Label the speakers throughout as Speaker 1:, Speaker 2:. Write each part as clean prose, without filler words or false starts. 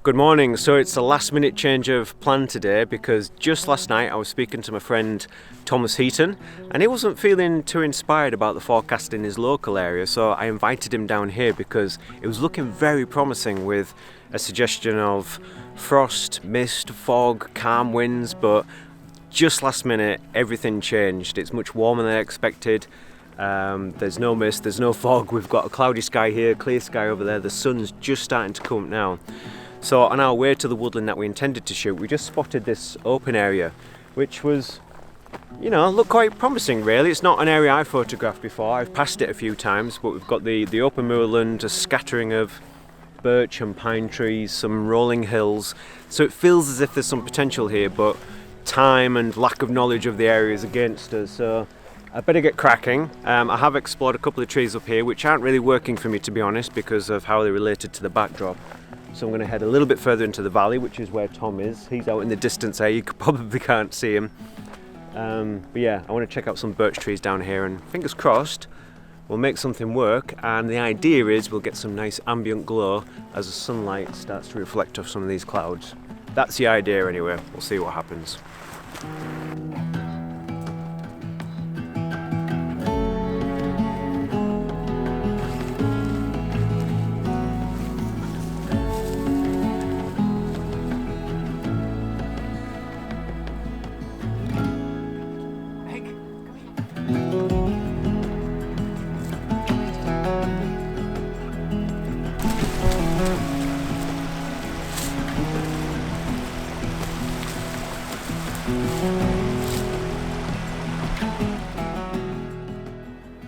Speaker 1: Good morning. So it's a last minute change of plan today because just last night I was speaking to my friend Thomas Heaton and he wasn't feeling too inspired about the forecast in his local area, so I invited him down here because it was looking very promising with a suggestion of frost, mist, fog, calm winds, but just last minute everything changed. It's much warmer than I expected. There's no mist, there's no fog, we've got a cloudy sky here, clear sky over there, the sun's just starting to come up now. So on our way to the woodland that we intended to shoot, we just spotted this open area, which was, looked quite promising really. It's not an area I photographed before, I've passed it a few times, but we've got the open moorland, a scattering of birch and pine trees, some rolling hills, so it feels as if there's some potential here, but time and lack of knowledge of the area is against us, so I better get cracking. I have explored a couple of trees up here which aren't really working for me, to be honest, because of how they're related to the backdrop. So I'm going to head a little bit further into the valley, which is where Tom is. He's out in the distance there, you probably can't see him. But yeah, I want to check out some birch trees down here and fingers crossed we'll make something work, and the idea is we'll get some nice ambient glow as the sunlight starts to reflect off some of these clouds. That's the idea anyway, we'll see what happens.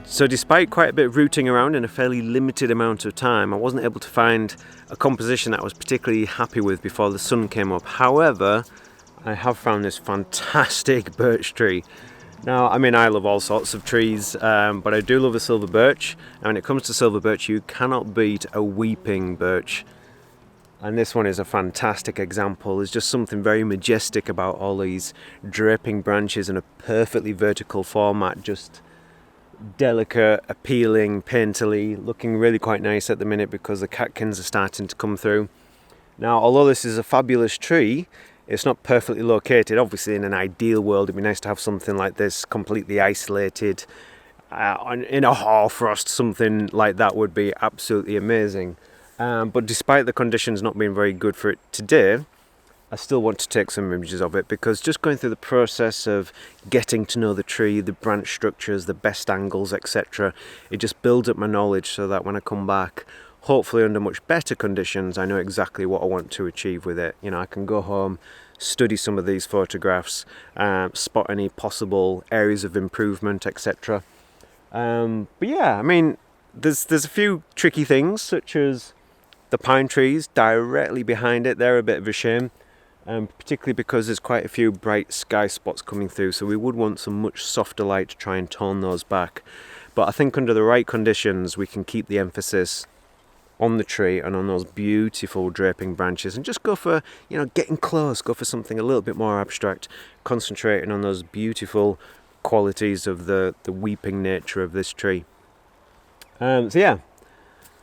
Speaker 1: So despite quite a bit of rooting around in a fairly limited amount of time, I wasn't able to find a composition that I was particularly happy with before the sun came up. However, I have found this fantastic birch tree. Now, I mean, I love all sorts of trees, but I do love a silver birch. And when it comes to silver birch, you cannot beat a weeping birch. And this one is a fantastic example. There's just something very majestic about all these draping branches in a perfectly vertical format, just delicate, appealing, painterly, looking really quite nice at the minute because the catkins are starting to come through. Now, although this is a fabulous tree, it's not perfectly located. Obviously, in an ideal world, it'd be nice to have something like this completely isolated. In a hoarfrost, something like that would be absolutely amazing. But despite the conditions not being very good for it today, I still want to take some images of it because just going through the process of getting to know the tree, the branch structures, the best angles, etc., it just builds up my knowledge so that when I come back, hopefully under much better conditions, I know exactly what I want to achieve with it. I can go home, study some of these photographs, spot any possible areas of improvement, etc. But yeah, I mean, there's a few tricky things, such as the pine trees directly behind it. They're a bit of a shame. Particularly because there's quite a few bright sky spots coming through, so we would want some much softer light to try and tone those back. But I think under the right conditions we can keep the emphasis on the tree and on those beautiful draping branches and just go for, getting close, go for something a little bit more abstract, concentrating on those beautiful qualities of the weeping nature of this tree. So yeah,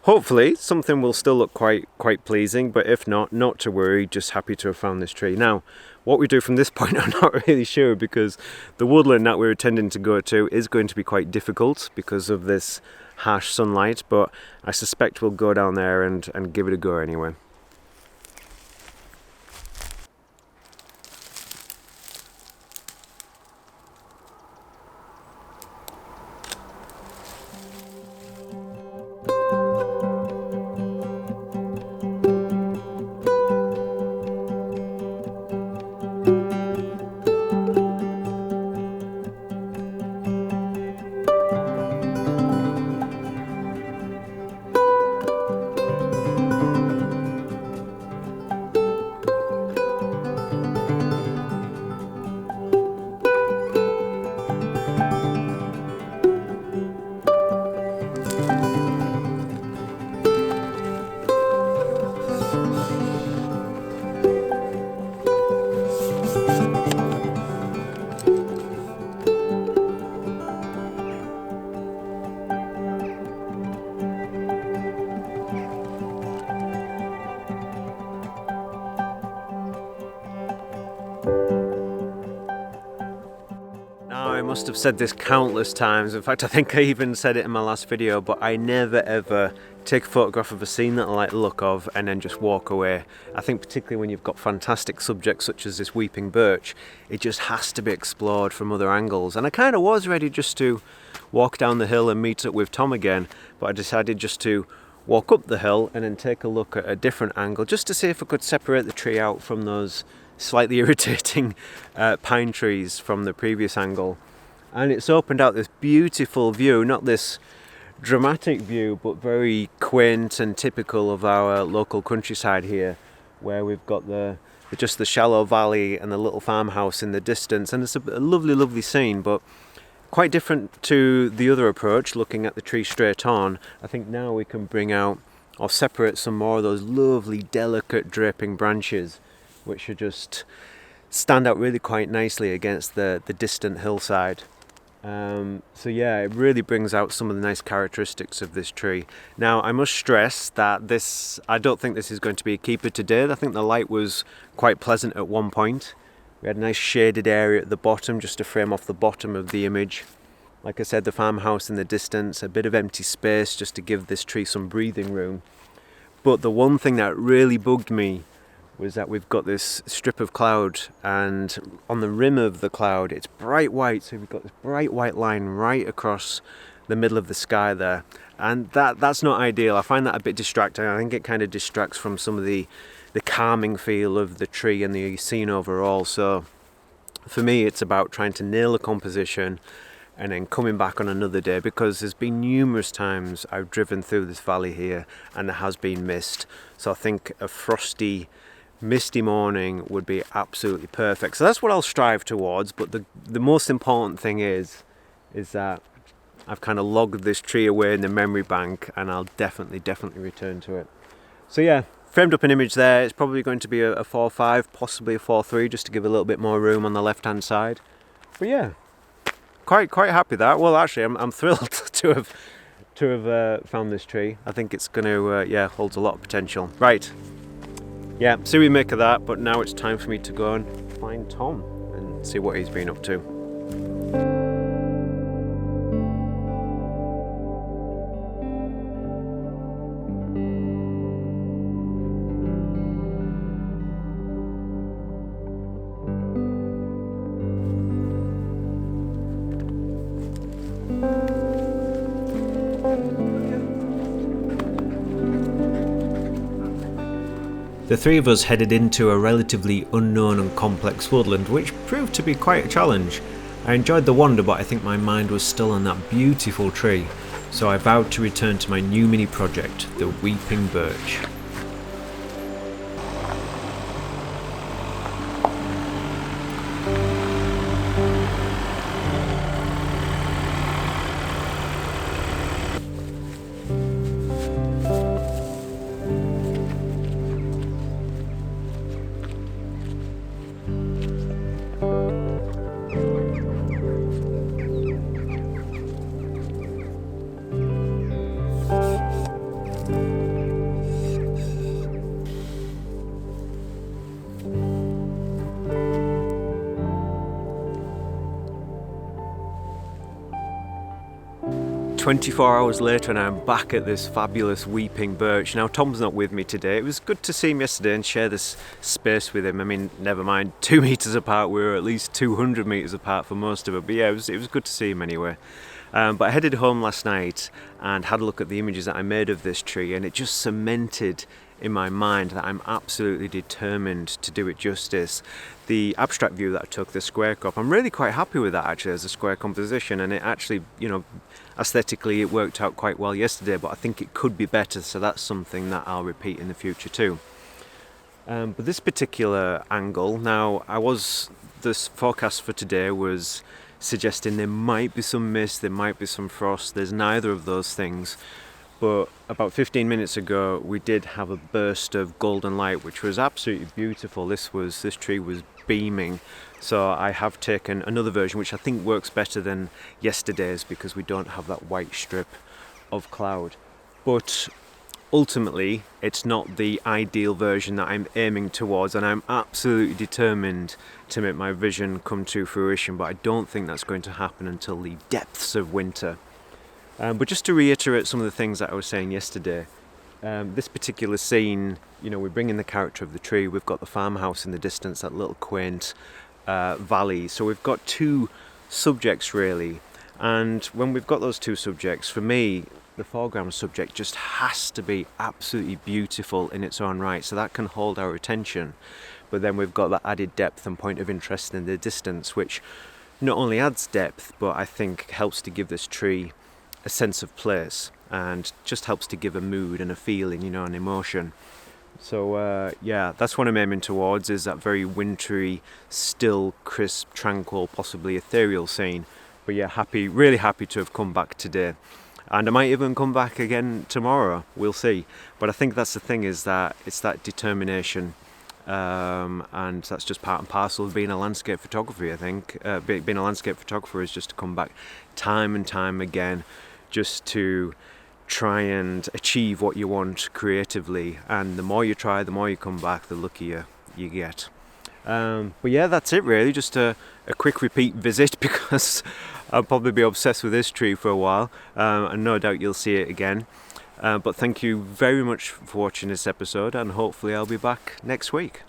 Speaker 1: hopefully something will still look quite pleasing, but if not to worry, just happy to have found this tree. Now, what we do from this point, I'm not really sure, because the woodland that we're intending to go to is going to be quite difficult because of this harsh sunlight, but I suspect we'll go down there and give it a go anyway. must have said this countless times. In fact, I think I even said it in my last video, but I never ever take a photograph of a scene that I like the look of and then just walk away. I think particularly when you've got fantastic subjects such as this weeping birch, it just has to be explored from other angles. And I kind of was ready just to walk down the hill and meet up with Tom again, but I decided just to walk up the hill and then take a look at a different angle just to see if I could separate the tree out from those slightly irritating pine trees from the previous angle. And it's opened out this beautiful view, not this dramatic view, but very quaint and typical of our local countryside here, where we've got just the shallow valley and the little farmhouse in the distance, and it's a lovely scene, but quite different to the other approach, looking at the tree straight on. I think now we can bring out or separate some more of those lovely delicate draping branches, which are just stand out really quite nicely against the distant hillside. So yeah, it really brings out some of the nice characteristics of this tree. Now I must stress that I don't think this is going to be a keeper today. I think the light was quite pleasant at one point. We had a nice shaded area at the bottom just to frame off the bottom of the image. Like I said, the farmhouse in the distance, a bit of empty space just to give this tree some breathing room. But the one thing that really bugged me was that we've got this strip of cloud, and on the rim of the cloud it's bright white, so we've got this bright white line right across the middle of the sky there, and that's not ideal. I find that a bit distracting. I think it kind of distracts from some of the calming feel of the tree and the scene overall. So for me it's about trying to nail a composition and then coming back on another day, because there's been numerous times I've driven through this valley here and there has been mist, so I think a frosty, misty morning would be absolutely perfect. So that's what I'll strive towards. But the most important thing is that I've kind of logged this tree away in the memory bank, and I'll definitely return to it. So yeah, framed up an image there. It's probably going to be a 4.5, possibly a 4.3, just to give a little bit more room on the left hand side. But yeah, quite happy with that. Well, actually I'm thrilled to have found this tree. I think it's going to holds a lot of potential. Right. Yeah, see what we make of that, but now it's time for me to go and find Tom and see what he's been up to. 3 of us headed into a relatively unknown and complex woodland, which proved to be quite a challenge. I enjoyed the wander, but I think my mind was still on that beautiful tree, so I vowed to return to my new mini project, the weeping birch. "24 hours later and I'm back at this fabulous weeping birch." Now Tom's not with me today. It was good to see him yesterday and share this space with him. I mean, never mind 2 meters apart, we were at least 200 meters apart for most of it. But yeah, it was good to see him anyway. But I headed home last night and had a look at the images that I made of this tree, and it just cemented in my mind that I'm absolutely determined to do it justice. The abstract view that I took, the square crop, I'm really quite happy with that actually as a square composition, and it actually, aesthetically it worked out quite well yesterday, but I think it could be better, so that's something that I'll repeat in the future too. But this particular angle, now this forecast for today was suggesting there might be some mist, there might be some frost. There's neither of those things. But about 15 minutes ago we did have a burst of golden light, which was absolutely beautiful. This tree was beaming. So I have taken another version which I think works better than yesterday's because we don't have that white strip of cloud. But ultimately it's not the ideal version that I'm aiming towards, and I'm absolutely determined to make my vision come to fruition, but I don't think that's going to happen until the depths of winter. But just to reiterate some of the things that I was saying yesterday, this particular scene, we bring in the character of the tree, we've got the farmhouse in the distance, that little quaint valley, so we've got two subjects really, and when we've got those two subjects, for me the foreground subject just has to be absolutely beautiful in its own right, so that can hold our attention. But then we've got that added depth and point of interest in the distance, which not only adds depth, but I think helps to give this tree a sense of place, and just helps to give a mood and a feeling, an emotion. So that's what I'm aiming towards, is that very wintry, still, crisp, tranquil, possibly ethereal scene. But really happy to have come back today. And I might even come back again tomorrow, we'll see. But I think that's the thing, is that it's that determination, and that's just part and parcel of being a landscape photography, I think. Being a landscape photographer is just to come back time and time again, just to try and achieve what you want creatively. And the more you try, the more you come back, the luckier you get. That's it really, just a quick repeat visit, because I'll probably be obsessed with this tree for a while, and no doubt you'll see it again. But thank you very much for watching this episode, and hopefully I'll be back next week.